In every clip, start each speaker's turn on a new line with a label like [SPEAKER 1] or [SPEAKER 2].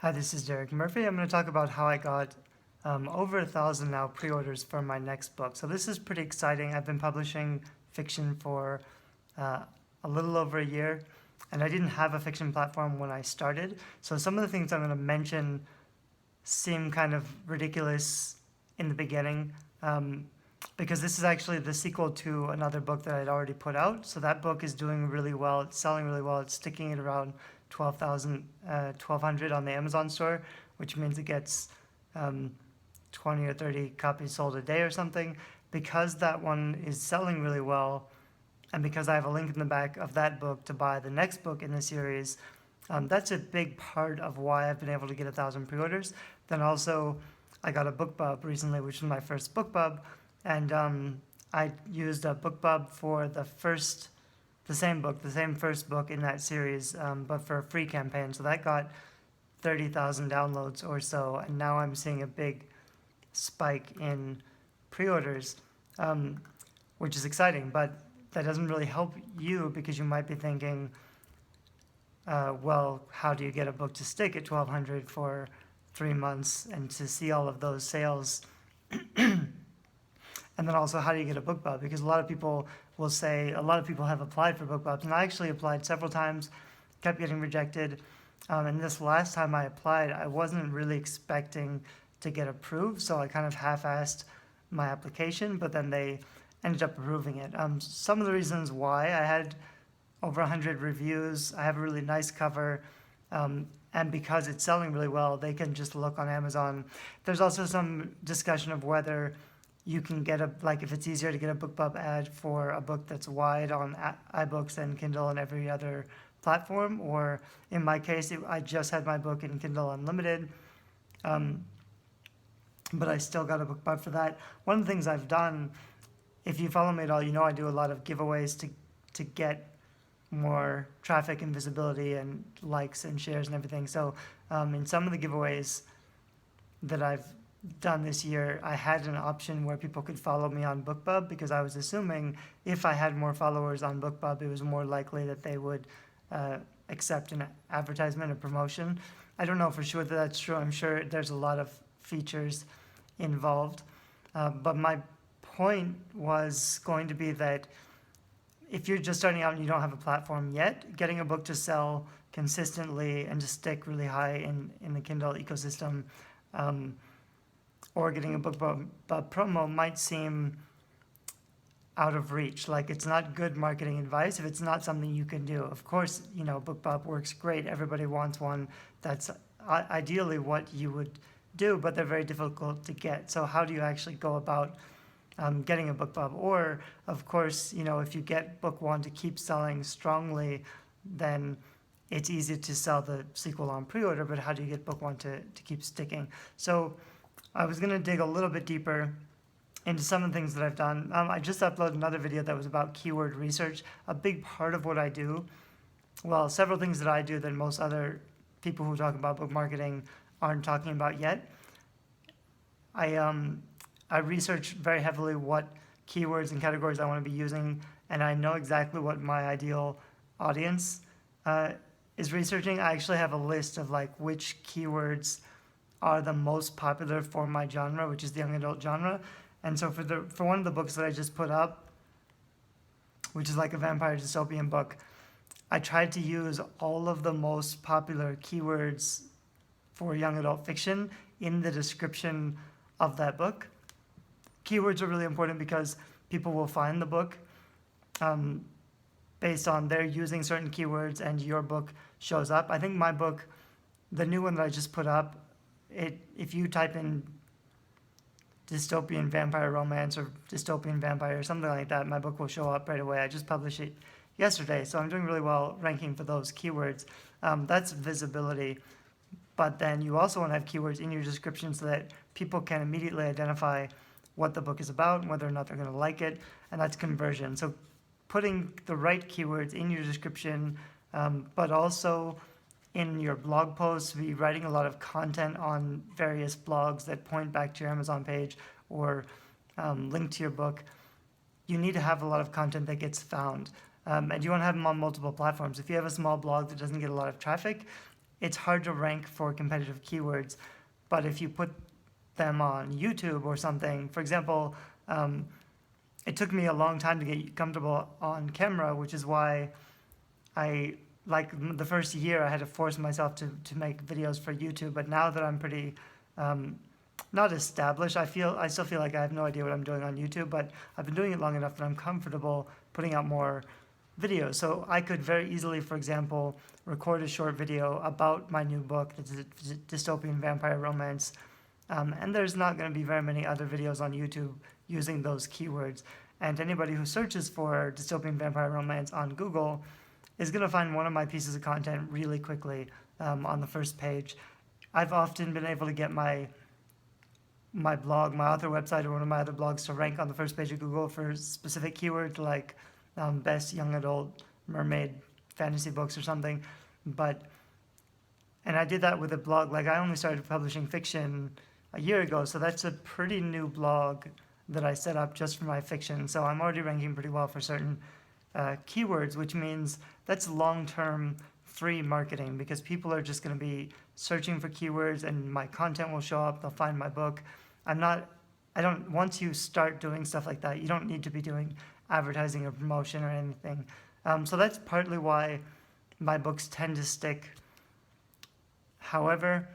[SPEAKER 1] Hi, this is Derek Murphy. I'm going to talk about how I got over 1,000 now pre-orders for my next book. So this is pretty exciting. I've been publishing fiction for uh, a little over a year, and I didn't have a fiction platform when I started. So some of the things I'm going to mention seem kind of ridiculous in the beginning, because this is actually the sequel to another book that I'd already put out. So that book is doing really well. It's selling really well. It's sticking at around 1,200 on the Amazon store, which means it gets 20 or 30 copies sold a day or something. Because that one is selling really well, and because I have a link in the back of that book to buy the next book in the series, that's a big part of why I've been able to get 1,000 pre-orders. Then also, I got a BookBub recently, which was my first BookBub, and I used a BookBub for the same book, the same first book in that series, but for a free campaign. So that got 30,000 downloads or so, and now I'm seeing a big spike in pre-orders, which is exciting. But that doesn't really help you because you might be thinking, well, how do you get a book to stick at 1,200 for 3 months and to see all of those sales? And then also, how do you get a BookBub? Because a lot of people will say, a lot of people have applied for BookBubs, and I actually applied several times, kept getting rejected. And this last time I applied, I wasn't really expecting to get approved, so I kind of half-assed my application, but then they ended up approving it. Some of the reasons why: I had over 100 reviews, I have a really nice cover, and because it's selling really well, they can just look on Amazon. There's also some discussion of whether you can get if it's easier to get a BookBub ad for a book that's wide on iBooks and Kindle and every other platform, or in my case, I just had my book in Kindle Unlimited, but I still got a BookBub for that. One of the things I've done, if you follow me at all, you know I do a lot of giveaways to get more traffic and visibility and likes and shares and everything. So in some of the giveaways that I've done this year, I had an option where people could follow me on BookBub, because I was assuming if I had more followers on BookBub, it was more likely that they would accept an advertisement or promotion. I don't know for sure that that's true. I'm sure there's a lot of features involved. But my point was going to be that if you're just starting out and you don't have a platform yet, getting a book to sell consistently and to stick really high in the Kindle ecosystem, or getting a BookBub promo might seem out of reach. Like, it's not good marketing advice if it's not something you can do. Of course, BookBub works great. Everybody wants one. That's ideally what you would do, but they're very difficult to get. So how do you actually go about getting a BookBub? Or, of course, if you get book one to keep selling strongly, then it's easy to sell the sequel on pre-order, but how do you get book one to keep sticking? So I was going to dig a little bit deeper into some of the things that I've done. I just uploaded another video that was about keyword research. A big part of what I do, well, several things that I do that most other people who talk about book marketing aren't talking about yet. I research very heavily what keywords and categories I want to be using, and I know exactly what my ideal audience is researching. I actually have a list of which keywords are the most popular for my genre, which is the young adult genre. And so for one of the books that I just put up, which is like a vampire dystopian book, I tried to use all of the most popular keywords for young adult fiction in the description of that book. Keywords are really important because people will find the book based on their using certain keywords, and your book shows up. I think my book, the new one that I just put up, if you type in dystopian vampire romance or dystopian vampire or something like that, my book will show up right away. I just published it yesterday, so I'm doing really well ranking for those keywords. That's visibility. But then you also want to have keywords in your description so that people can immediately identify what the book is about and whether or not they're going to like it, and that's conversion. So putting the right keywords in your description, but also in your blog posts, be writing a lot of content on various blogs that point back to your Amazon page or link to your book. You need to have a lot of content that gets found. And you want to have them on multiple platforms. If you have a small blog that doesn't get a lot of traffic, it's hard to rank for competitive keywords. But if you put them on YouTube or something, for example, it took me a long time to get comfortable on camera, which is why like the first year I had to force myself to make videos for YouTube. But now that I'm pretty not established, I still feel like I have no idea what I'm doing on YouTube, but I've been doing it long enough that I'm comfortable putting out more videos. So I could very easily, for example, record a short video about my new book, the dystopian vampire romance, and there's not going to be very many other videos on YouTube using those keywords. And anybody who searches for dystopian vampire romance on Google is going to find one of my pieces of content really quickly on the first page. I've often been able to get my blog, my author website, or one of my other blogs to rank on the first page of Google for specific keywords like best young adult mermaid fantasy books or something. And I did that with a blog. Like, I only started publishing fiction a year ago, so that's a pretty new blog that I set up just for my fiction. So I'm already ranking pretty well for certain keywords, which means that's long-term free marketing, because people are just going to be searching for keywords and my content will show up. They'll find my book. Once you start doing stuff like that, you don't need to be doing advertising or promotion or anything. So that's partly why my books tend to stick. However,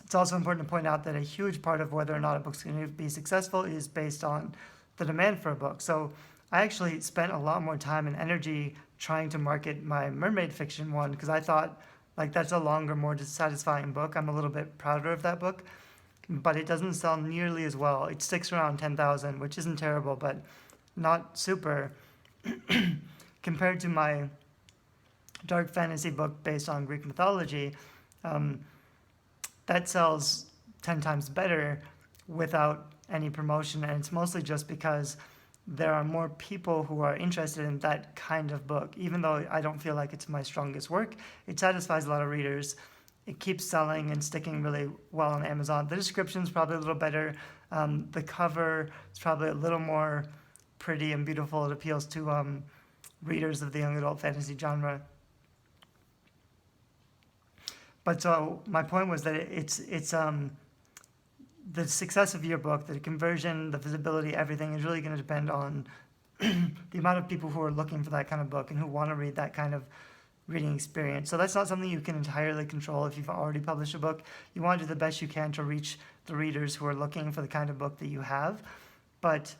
[SPEAKER 1] it's also important to point out that a huge part of whether or not a book's going to be successful is based on the demand for a book. So I actually spent a lot more time and energy trying to market my mermaid fiction one, because I thought, like, that's a longer, more satisfying book. I'm a little bit prouder of that book, but it doesn't sell nearly as well. It sticks around 10,000, which isn't terrible, but not super, compared to my dark fantasy book based on Greek mythology. That sells 10 times better without any promotion, and it's mostly just because there are more people who are interested in that kind of book. Even though I don't feel like it's my strongest work, it satisfies a lot of readers. It keeps selling and sticking really well on Amazon. The description's probably a little better. The cover is probably a little more pretty and beautiful. It appeals to readers of the young adult fantasy genre. But so my point was that it's the success of your book, the conversion, the visibility, everything is really going to depend on the amount of people who are looking for that kind of book and who want to read that kind of reading experience. So that's not something you can entirely control if you've already published a book. You want to do the best you can to reach the readers who are looking for the kind of book that you have. But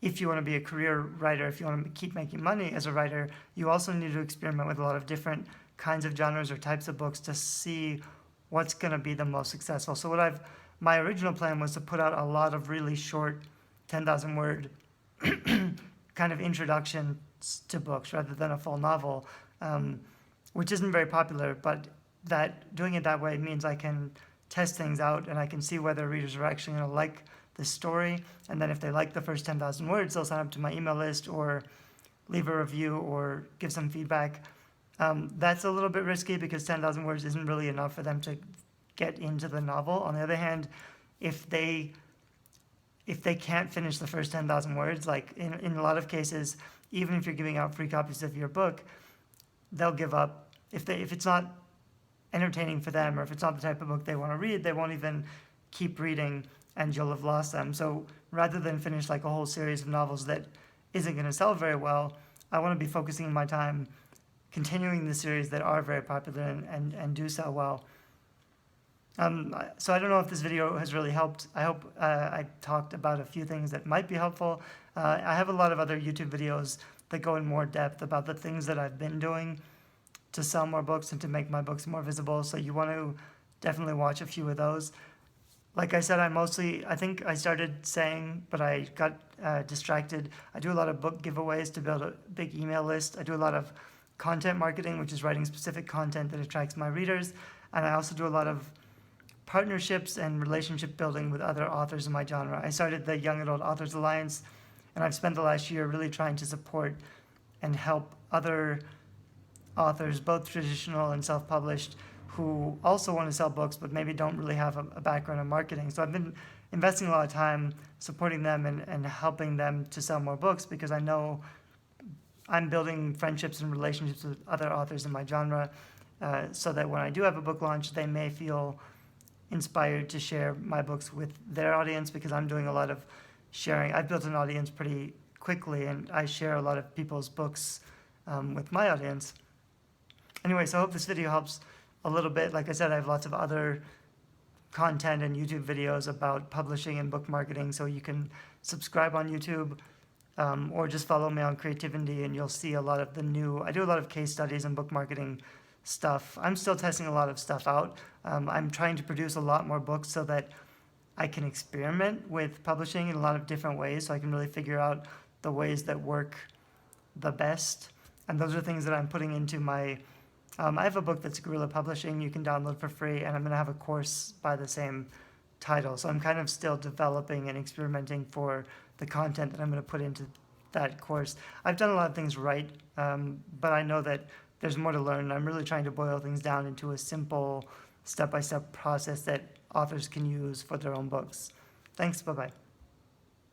[SPEAKER 1] if you want to be a career writer, if you want to keep making money as a writer, you also need to experiment with a lot of different kinds of genres or types of books to see what's going to be the most successful. So my original plan was to put out a lot of really short 10,000 word kind of introductions to books rather than a full novel, which isn't very popular, but doing it that way means I can test things out and I can see whether readers are actually going to like the story. And then if they like the first 10,000 words, they'll sign up to my email list or leave a review or give some feedback. That's a little bit risky because 10,000 words isn't really enough for them to get into the novel. On the other hand, if they can't finish the first 10,000 words, like in a lot of cases, even if you're giving out free copies of your book, they'll give up. If it's not entertaining for them, or if it's not the type of book they want to read, they won't even keep reading and you'll have lost them. So rather than finish like a whole series of novels that isn't going to sell very well, I want to be focusing my time continuing the series that are very popular and do sell well. So I don't know if this video has really helped. I hope I talked about a few things that might be helpful. I have a lot of other YouTube videos that go in more depth about the things that I've been doing to sell more books and to make my books more visible. So you want to definitely watch a few of those. Like I said, I think I started saying, but I got distracted. I do a lot of book giveaways to build a big email list. I do a lot of content marketing, which is writing specific content that attracts my readers. And I also do a lot of partnerships and relationship building with other authors in my genre. I started the Young Adult Authors Alliance, and I've spent the last year really trying to support and help other authors, both traditional and self-published, who also want to sell books but maybe don't really have a background in marketing. So I've been investing a lot of time supporting them and helping them to sell more books, because I know I'm building friendships and relationships with other authors in my genre, so that when I do have a book launch, they may feel inspired to share my books with their audience, because I'm doing a lot of sharing. I've built an audience pretty quickly, and I share a lot of people's books with my audience. Anyway, so I hope this video helps a little bit. Like I said, I have lots of other content and YouTube videos about publishing and book marketing, so you can subscribe on YouTube or just follow me on Creativity, and you'll see a lot of the new. I do a lot of case studies and book marketing stuff. I'm still testing a lot of stuff out. I'm trying to produce a lot more books so that I can experiment with publishing in a lot of different ways, so I can really figure out the ways that work the best. And those are things that I'm putting into my I have a book that's guerrilla publishing you can download for free, and I'm going to have a course by the same title. So I'm kind of still developing and experimenting for the content that I'm going to put into that course. I've done a lot of things right, but I know that there's more to learn. I'm really trying to boil things down into a simple step-by-step process that authors can use for their own books. Thanks, bye-bye.